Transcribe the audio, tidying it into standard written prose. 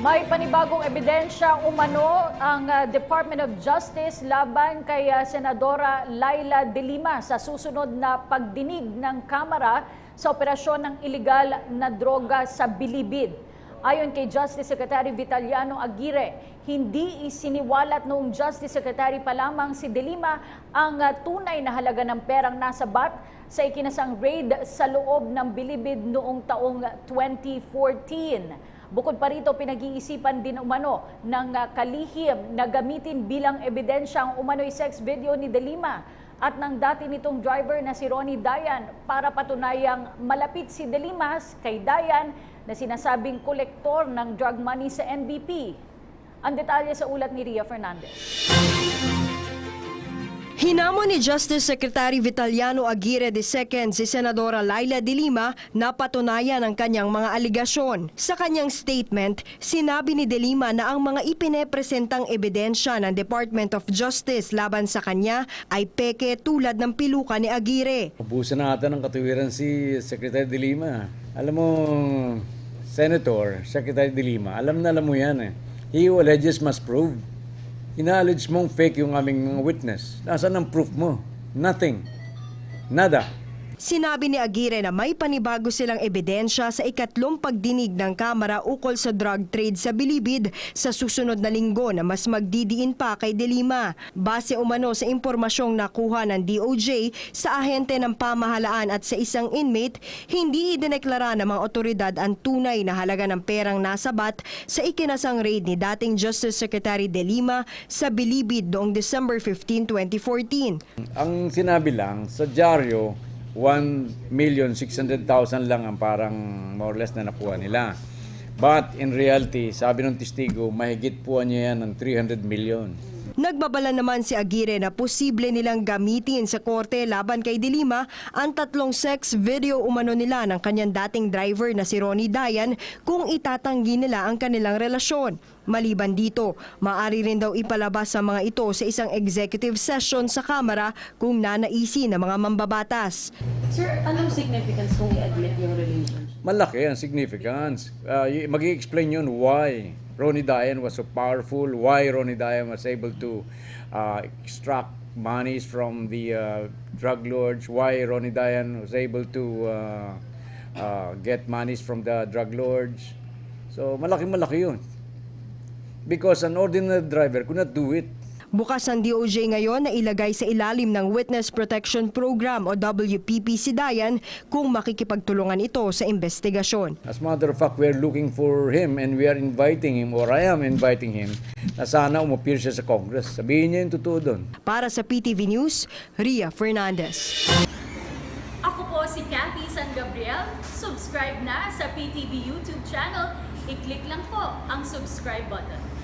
May panibagong ebidensya umano ang Department of Justice laban kay Senadora Laila De Lima sa susunod na pagdinig ng Kamara sa operasyon ng ilegal na droga sa Bilibid. Ayon kay Justice Secretary Vitaliano Aguirre, hindi isiniwalat noong Justice Secretary pa lamang si De Lima ang tunay na halaga ng perang nasabat sa ikinasang raid sa loob ng Bilibid noong taong 2014. Bukod pa rito, pinag-iisipan din umano ng kalihim na gamitin bilang ebidensya ang umano'y sex video ni De Lima at ng dati nitong driver na si Ronnie Dayan para patunayang malapit si De Lima kay Dayan na sinasabing kolektor ng drug money sa NBP. Ang detalye sa ulat ni Ria Fernandez. Hinamon ni Justice Secretary Vitaliano Aguirre II si Senadora Laila De Lima na patunayan ang kanyang mga aligasyon. Sa kanyang statement, sinabi ni De Lima na ang mga ipinepresentang ebidensya ng Department of Justice laban sa kanya ay peke tulad ng piluka ni Aguirre. Ubusan na ata ng katuwiran si Secretary De Lima. Alam mo, Senator, Secretary De Lima, alam mo yan eh. He who alleges must prove. Ina-allege mong fake yung aming mga witness. Nasaan ang proof mo? Nothing. Nada. Sinabi ni Aguirre na may panibago silang ebidensya sa ikatlong pagdinig ng Kamara ukol sa drug trade sa Bilibid sa susunod na linggo na mas magdidiin pa kay De Lima. Base umano sa impormasyong nakuha ng DOJ sa ahente ng pamahalaan at sa isang inmate, hindi idineklara ng mga otoridad ang tunay na halaga ng perang nasabat sa ikinasang raid ni dating Justice Secretary De Lima sa Bilibid noong December 15, 2014. Ang sinabi lang sa dyaryo, 1,600,000 lang ang parang more or less na nakuha nila. But in reality, sabi ng testigo, mahigit po niya yan ng 300 million. Nagbabala naman si Aguirre na posible nilang gamitin sa korte laban kay De Lima ang tatlong sex video umano nila ng kanyang dating driver na si Ronnie Dayan kung itatanggi nila ang kanilang relasyon. Maliban dito, maaari rin daw ipalabas sa mga ito sa isang executive session sa Kamara kung nanaisin ng mga mambabatas. Sir, anong significance kung i-admit yung relationship? Malaki ang significance. Mag-i-explain yun why Ronnie Dayan was so powerful, why Ronnie Dayan was able to extract monies from the drug lords, why Ronnie Dayan was able to get monies from the drug lords. So malaki-malaki yun. Because an ordinary driver could not do it. Bukas ang DOJ ngayon na ilagay sa ilalim ng Witness Protection Program o WPP si Dayan kung makikipagtulungan ito sa investigasyon. As a matter of fact, we are looking for him and we are inviting him, or I am inviting him, na sana umapir siya sa Congress. Sabihin niya yung totoo doon. Para sa PTV News, Ria Fernandez. Ako po si Cathy San Gabriel. Subscribe na sa PTV YouTube channel. I-click lang po ang subscribe button.